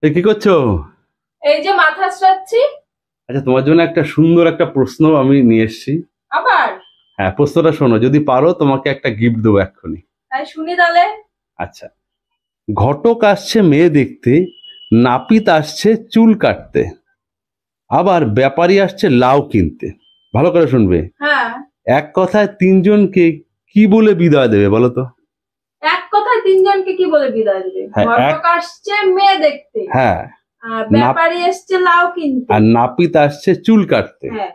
কি করছো? এই যে মাথা আসরাচ্ছি। আচ্ছা, তোমার জন্য একটা সুন্দর একটা প্রশ্ন আমি নিয়ে এসেছি। আবার? হ্যাঁ, প্রশ্নটা শোনো, যদি পারো তোমাকে একটা গিফট দেবো এক্ষুনি। তাই শুনি তাহলে। আচ্ছা, ঘটক আসছে মেয়ে দেখতে, নাপিত আসছে চুল কাটতে, আবার ব্যাপারী আসছে লাউ কিনতে। ভালো করে শুনবে। হ্যাঁ। এক কথায় তিনজনকে কি বলে বিদায় দেবে বলো তো? এক কথায় তিনজনকে কি বলে বিদায় দেবে? হ্যাঁ, ঘটক আসছে মেয়ে দেখতে, হ্যাঁ, ব্যাপারী এসছে লাউ কিনতে, আর নাপিত আসছে চুল কাটতে। হ্যাঁ।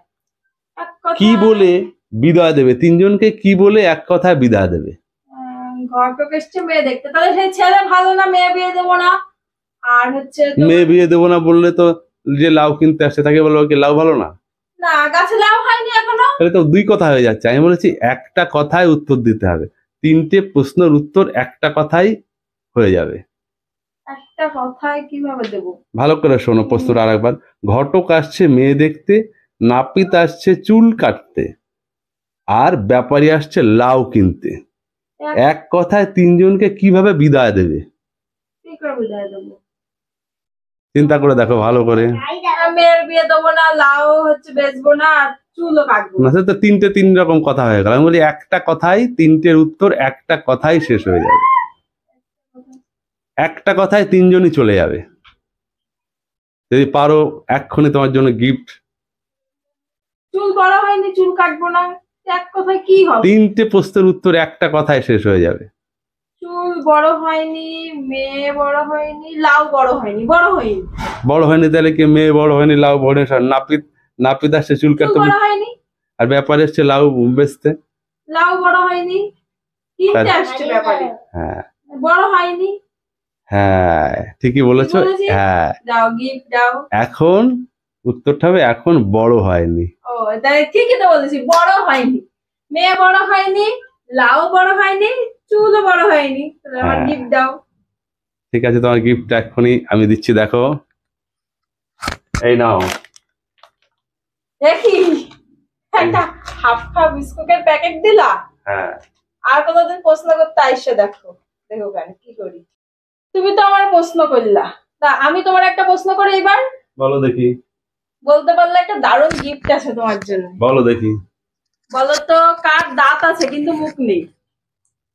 এক কি কথায় বলে বিদায় দেবে? তিনজনকে কি বলে এক কথায় বিদায় দেবে? ঘটক এসছে মেয়ে দেখতে, তাহলে সেই ছেলে ভালো না, মেয়ে বিয়ে দেবো না। আর হচ্ছে মেয়ে বিয়ে দেবো না বললে তো যে লাউ কিনতে আসছে তাকে বলবো কি লাউ ভালো না? না, গাছে লাউ হয়নি এখনো। তাহলে তো দুই কথা হয়ে যাচ্ছে। আমি বলেছি একটা কথায় উত্তর দিতে হবে, তিনটে প্রশ্নের উত্তর একটা কথাই হয়ে যাবে। একটা কথায় কিভাবে দেবো? ভালো করে শোনো প্রশ্নটা আরেকবার। ঘটক আসছে মেয়ে দেখতে, নাপিত আসছে চুল কাটতে, আর ব্যাপারী আসছে লাউ কিনতে। এক কথায় তিনজনকে কিভাবে বিদায় দেবে? কি করে বিদায় দেবো? চিন্তা করে দেখো ভালো করে। মেয়ের বিয়ে দেবো না, লাউ হচ্ছে বেচবো না, আর চুলও কাটবো না, সে তো তিনটে তিন রকম কথা হয়ে গেল। আমি বলি একটা কথাই তিনটের উত্তর একটা কথাই শেষ হয়ে যাবে। একটা কথায় তিনজনই চলে যাবে। যদি পারো এক্ষুনি তোমার জন্য গিফট। চুল বড় হয়নি, চুল কাটবো না, এক কথায় কি হবে? তিনটে প্রশ্নের উত্তর একটা কথায় শেষ হয়ে যাবে। চুল বড় হয়নি, মেয়ে বড় হয়নি, লাউ বড় হয়নি, বড় হয়নি। বড় হয়নি তাহলে কি? মেয়ে বড় হয়নি, লাউ বড় হয়নি, নাপিত আসছে চুল চুল কাটতে, বড় হয়নি, আর ব্যাপারে এসছে লাউ বেচতে। লাউ বড় হয়নি, কিনতে আসছে ব্যাপারে, হ্যাঁ, বড় হয়নি। হ্যাঁ, ঠিকই বলেছো। হ্যাঁ, দাও গিফট দাও। এখন উত্তরটা হবে এখন বড় হয়নি। ও তাই ঠিকই তো বলেছি, বড় হয়নি, মেয়ে বড় হয়নি, লাউ বড় হয়নি, চুলও বড় হয়নি। তাহলে আমার হ্যাঁ। গিফট দাও। ঠিক আছে, তোমার গিফট এক্ষুনি আমি দিচ্ছি, দেখো। এই নাও। দেখি, একটা হাফ হাফ বিস্কুটের প্যাকেট দিলা। হ্যাঁ। আর কোনোদিন প্রশ্ন করতে আইসে দেখো, দেখো কেন কি করি। তুমি তো আমার প্রশ্ন করলা, তা আমি তোমার একটা প্রশ্ন করি এবার। বলো দেখি। বলতে পারলে একটা দারুণ গিফট আছে তোমার জন্য। বলো দেখি। বলো তো, কার দাঁত আছে কিন্তু মুখ নেই?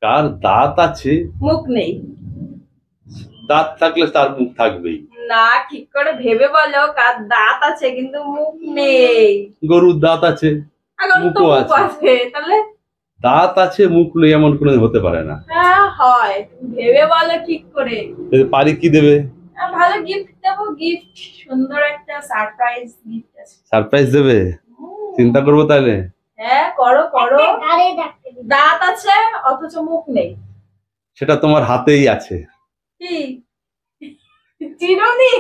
কার দাঁত আছে? মুখ নেই। দাঁত থাকলে তার মুখ থাকবেই। না, ঠিক করে ভেবে বলো, কার দাঁত আছে কিন্তু মুখ নেই? গরুর দাঁত আছে, মুখও আছে। তাহলে দাঁত আছে মুখ নেই এমন কোনো হতে পারে না। হ্যাঁ হয়, ভেবে বলো ঠিক করে। পারি কি দেবে? ভালো গিফট দেবো, গিফট সুন্দর একটা সারপ্রাইজ গিফট আছে। সারপ্রাইজ দেবে? চিন্তা করবো তাহলে। হ্যাঁ করো করো। দাঁত আছে অথচ মুখ নেই। সেটা তোমার হাতেই আছে। কি চিরুনি?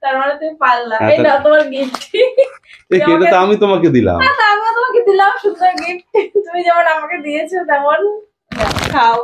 তার মানে তুমি পারলা। এই নাও তোমার গিফট। এটা তো আমি তোমাকে দিলাম। আমিও তোমাকে দিলাম সুন্দর গিফট। তুমি যেমন আমাকে দিয়েছো তেমন খাও।